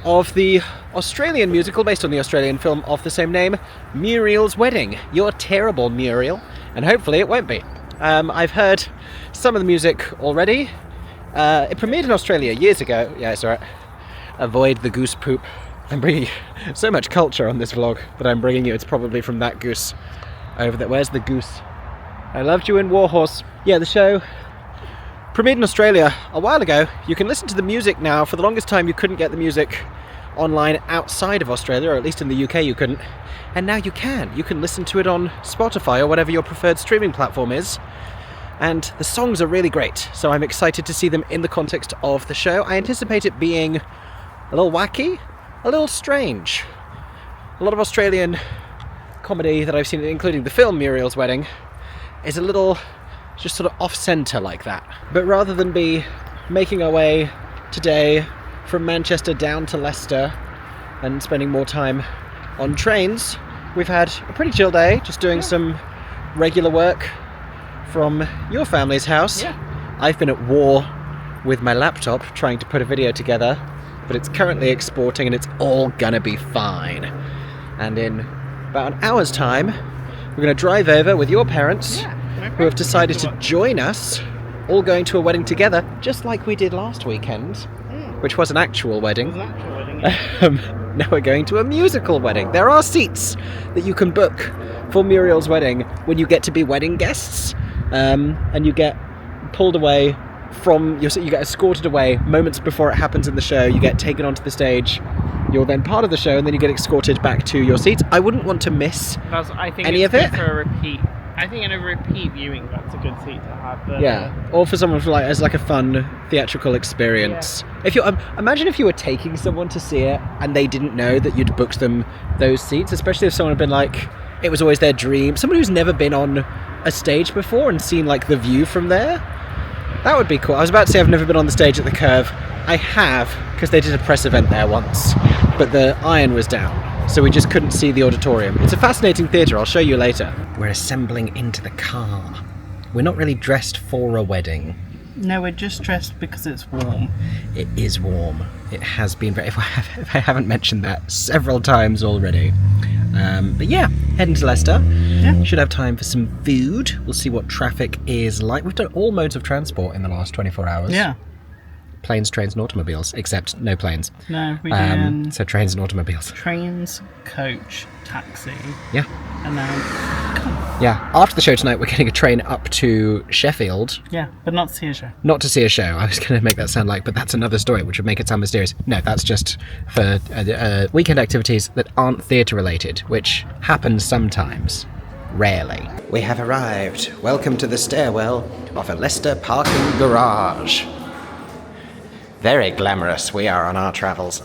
of the Australian musical based on the Australian film of the same name, Muriel's Wedding. You're terrible, Muriel. And hopefully it won't be. I've heard some of the music already. It premiered in Australia years ago. Yeah, it's alright. Avoid the goose poop. I'm bringing so much culture on this vlog that I'm bringing you. It's probably from that goose over there. Where's the goose? I loved you in Warhorse. Yeah, the show premiered in Australia a while ago. You can listen to the music now. For the longest time, you couldn't get the music online outside of Australia, or at least in the UK you couldn't. And now you can. You can listen to it on Spotify or whatever your preferred streaming platform is. And the songs are really great, so I'm excited to see them in the context of the show. I anticipate it being a little wacky, a little strange. A lot of Australian comedy that I've seen, including the film Muriel's Wedding, is a little just sort of off-centre like that. But rather than be making our way today from Manchester down to Leicester and spending more time on trains, we've had a pretty chill day, just doing some regular work from your family's house. Yeah. I've been at war with my laptop trying to put a video together, but it's currently exporting and it's all gonna be fine. And in about an hour's time, we're gonna drive over with your parents, who have decided to join us, all going to a wedding together, just like we did last weekend, which was an actual wedding. It was an actual wedding, yeah. Now we're going to a musical wedding. There are seats that you can book for Muriel's wedding when you get to be wedding guests, and you get pulled away from you get escorted away moments before it happens in the show. You get taken onto the stage. You're then part of the show, and then you get escorted back to your seats. I wouldn't want to miss any of it. For a repeat. I think in a repeat viewing, that's a good seat to have. But, yeah, or for someone as like a fun theatrical experience. Yeah. If you imagine if you were taking someone to see it and they didn't know that you'd booked them those seats, especially if someone had been like, it was always their dream. Someone who's never been on a stage before and seen like the view from there. That would be cool. I was about to say I've never been on the stage at the Curve. I have, because they did a press event there once, but the iron was down, so we just couldn't see the auditorium. It's a fascinating theatre, I'll show you later. We're assembling into the car. We're not really dressed for a wedding. No, we're just dressed because it's warm. It is warm. It has been, if I haven't mentioned that several times already. But yeah, heading to Leicester. Yeah. Should have time for some food. We'll see what traffic is like. We've done all modes of transport in the last 24 hours. Yeah. planes, trains and automobiles, except no planes. No, we did so trains and automobiles. trains, coach, taxi, Yeah. and then Yeah. After the show tonight, we're getting a train up to Sheffield. yeah, but not to see a show. Not to see a show. I was going to make that sound like, but that's another story, which would make it sound mysterious. No, that's just for weekend activities that aren't theatre related, which happens sometimes. Rarely. We have arrived. Welcome to the stairwell of a Leicester parking garage. Very glamorous we are on our travels.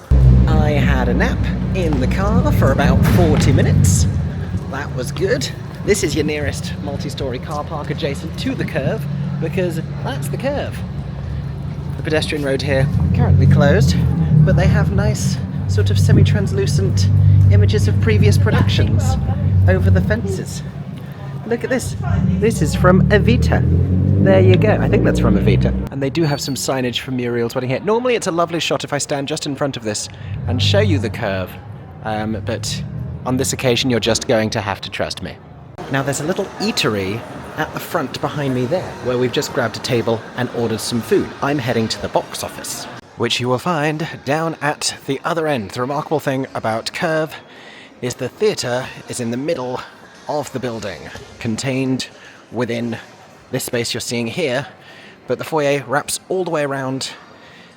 I had a nap in the car for about 40 minutes. That was good. This is your nearest multi-storey car park adjacent to the curve, because that's the curve. The pedestrian road here currently closed, but they have nice sort of semi-translucent images of previous productions over the fences. Look at this. This is from Evita. There you go. I think that's from Evita. And they do have some signage for Muriel's wedding here. Normally it's a lovely shot if I stand just in front of this and show you the curve. But on this occasion you're just going to have to trust me. Now there's a little eatery at the front behind me there, where we've just grabbed a table and ordered some food. I'm heading to the box office, which you will find down at the other end. The remarkable thing about Curve is the theatre is in the middle of the building, contained within this space you're seeing here, but the foyer wraps all the way around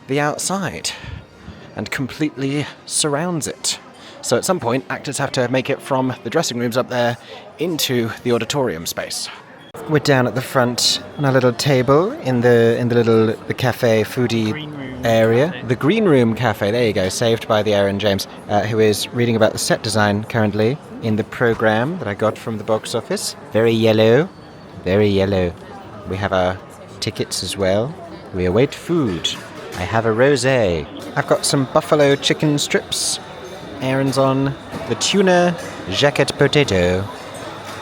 the outside and completely surrounds it. So at some point, actors have to make it from the dressing rooms up there into the auditorium space. We're down at the front on a little table in the cafe foodie area. Cafe. The Green Room Cafe, there you go, saved by the Aeron James, who is reading about the set design currently in the programme that I got from the box office. Very yellow, very yellow. We have our tickets as well. We await food. I have a rosé. I've got some buffalo chicken strips. Aaron's on the tuna jacket potato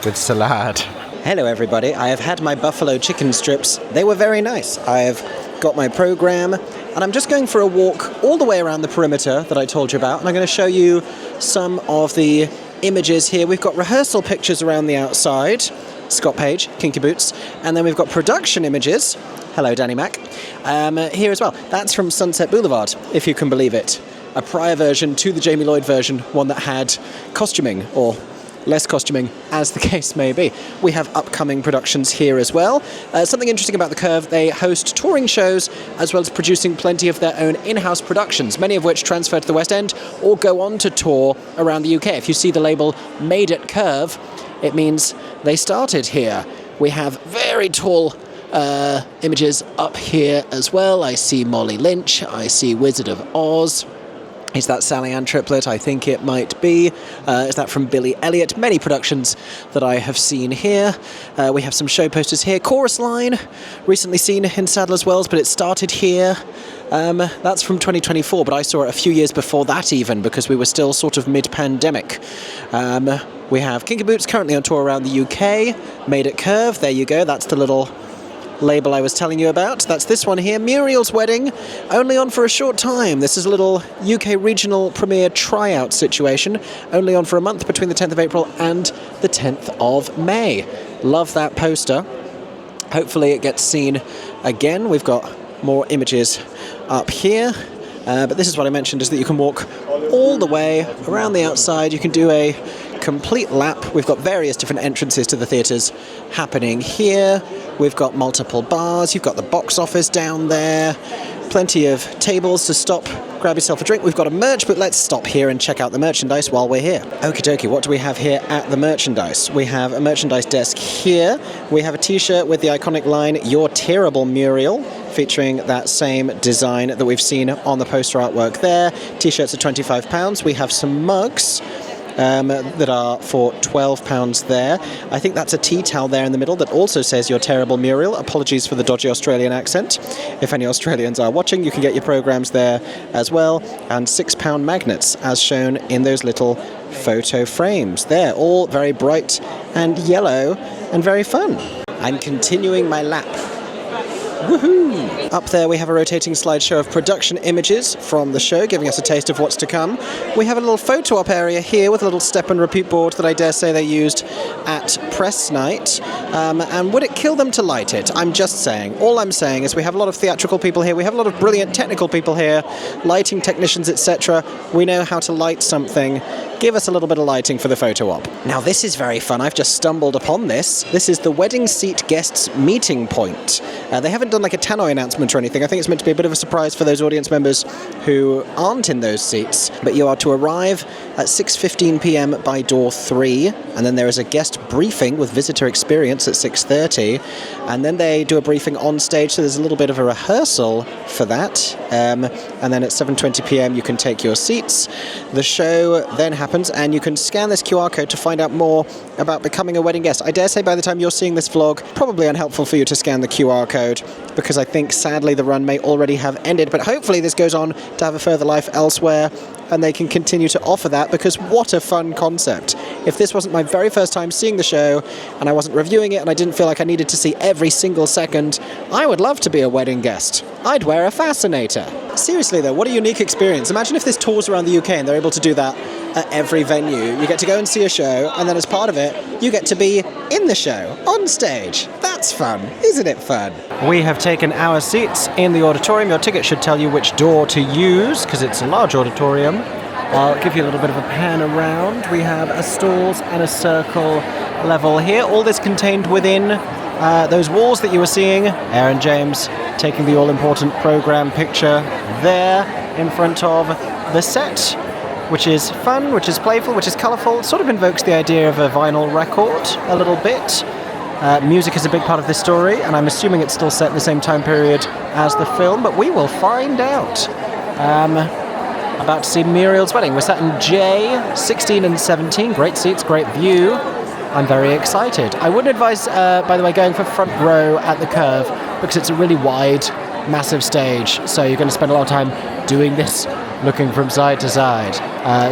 with salad. Hello everybody, I have had my buffalo chicken strips. They were very nice. I've got my programme and I'm just going for a walk all the way around the perimeter that I told you about, and I'm going to show you some of the images here. We've got rehearsal pictures around the outside, Scott Page, Kinky Boots, and then we've got production images. Hello Danny Mac. Here as well. That's from Sunset Boulevard, if you can believe it. A prior version to the Jamie Lloyd version, one that had costuming, or less costuming, as the case may be. We have upcoming productions here as well. Something interesting about the Curve, they host touring shows as well as producing plenty of their own in-house productions, many of which transfer to the West End or go on to tour around the UK. If you see the label Made at Curve, it means they started here. We have very tall images up here as well. I see Molly Lynch, I see Wizard of Oz. Is that Sally Ann Triplet? I think it might be. Is that from Billy Elliot? Many productions that I have seen here. We have some show posters here. Chorus Line, recently seen in Sadler's Wells, but it started here. That's from 2024, but I saw it a few years before that even, because we were still sort of mid-pandemic. We have Kinky Boots currently on tour around the UK. Made at Curve, there you go, that's the little label I was telling you about. That's this one here, Muriel's Wedding, only on for a short time. This is a little UK regional premiere tryout situation, only on for a month between the 10th of April and the 10th of May. Love that poster. Hopefully it gets seen again. We've got more images up here, but this is what I mentioned, is that you can walk all the way around the outside. You can do a complete lap. We've got various different entrances to the theatres happening here. We've got multiple bars. You've got the box office down there. Plenty of tables to stop, grab yourself a drink. We've got a merch, but let's stop here and check out the merchandise while we're here. Okie dokie, what do we have here at the merchandise? We have a merchandise desk here. We have a t-shirt with the iconic line, "You're Terrible, Muriel," featuring that same design that we've seen on the poster artwork there. T-shirts are £25. We have some mugs that are for £12 there. I think that's a tea towel there in the middle that also says "You're Terrible, Muriel." Apologies for the dodgy Australian accent. If any Australians are watching, you can get your programmes there as well. And £6 magnets, as shown in those little photo frames. They're all very bright and yellow and very fun. I'm continuing my lap. Woohoo! Up there we have a rotating slideshow of production images from the show, giving us a taste of what's to come. We have a little photo op area here with a little step and repeat board that I dare say they used at first press night, and would it kill them to light it? I'm just saying. All I'm saying is we have a lot of theatrical people here, we have a lot of brilliant technical people here, lighting technicians, etc. We know how to light something. Give us a little bit of lighting for the photo op. Now this is very fun. I've just stumbled upon this. This is the wedding seat guests meeting point. They haven't done like a tannoy announcement or anything. I think it's meant to be a bit of a surprise for those audience members who aren't in those seats. But you are to arrive at 6:15 p.m. by door 3, and then there is a guest briefing with visitor experience at 6:30, and then they do a briefing on stage, so there's a little bit of a rehearsal for that. And then at 7:20 p.m. you can take your seats. The show then happens, and you can scan this QR code to find out more about becoming a wedding guest. I dare say by the time you're seeing this vlog, probably unhelpful for you to scan the QR code, because I think sadly the run may already have ended, but hopefully this goes on to have a further life elsewhere, and they can continue to offer that, because what a fun concept. If this wasn't my very first time seeing the show, and I wasn't reviewing it, and I didn't feel like I needed to see every single second, I would love to be a wedding guest. I'd wear a fascinator. Seriously though, what a unique experience. Imagine if this tours around the UK and they're able to do that at every venue. You get to go and see a show, and then as part of it, you get to be in the show, on stage. That's fun. Isn't it fun? We have taken our seats in the auditorium. Your ticket should tell you which door to use, because it's a large auditorium. I'll give you a little bit of a pan around. We have a stalls and a circle level here. All this contained within those walls that you were seeing. Aeron James taking the all-important program picture there in front of the set, which is fun, which is playful, which is colourful. It sort of invokes the idea of a vinyl record a little bit. Music is a big part of this story, and I'm assuming it's still set in the same time period as the film, but we will find out. About to see Muriel's wedding. We're sat in J, 16 and 17. Great seats, great view. I'm very excited. I wouldn't advise, by the way, going for front row at the curve, because it's a really wide, massive stage, so you're going to spend a lot of time doing this, looking from side to side.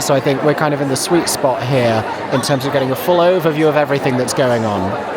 So I think we're kind of in the sweet spot here in terms of getting a full overview of everything that's going on.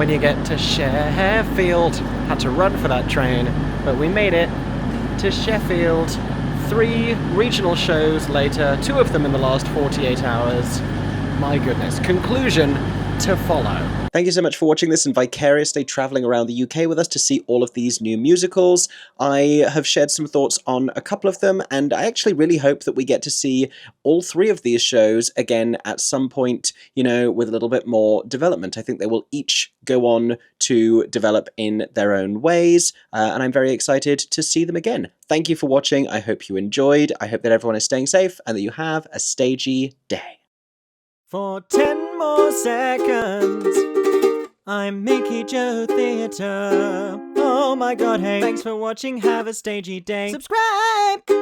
when you get to Sheffield. Had to run for that train, but we made it to Sheffield 3 regional shows later, 2 of them in the last 48 hours. My goodness. Conclusion to follow. Thank you so much for watching this and vicariously travelling around the UK with us to see all of these new musicals. I have shared some thoughts on a couple of them, and I actually really hope that we get to see all 3 of these shows again at some point, you know, with a little bit more development. I think they will each go on to develop in their own ways, and I'm very excited to see them again. Thank you for watching. I hope you enjoyed. I hope that everyone is staying safe and that you have a stagey day. For 10 more seconds, I'm Mickey Joe Theatre. Oh my god, hey. Thanks for watching, have a stagey day. Subscribe!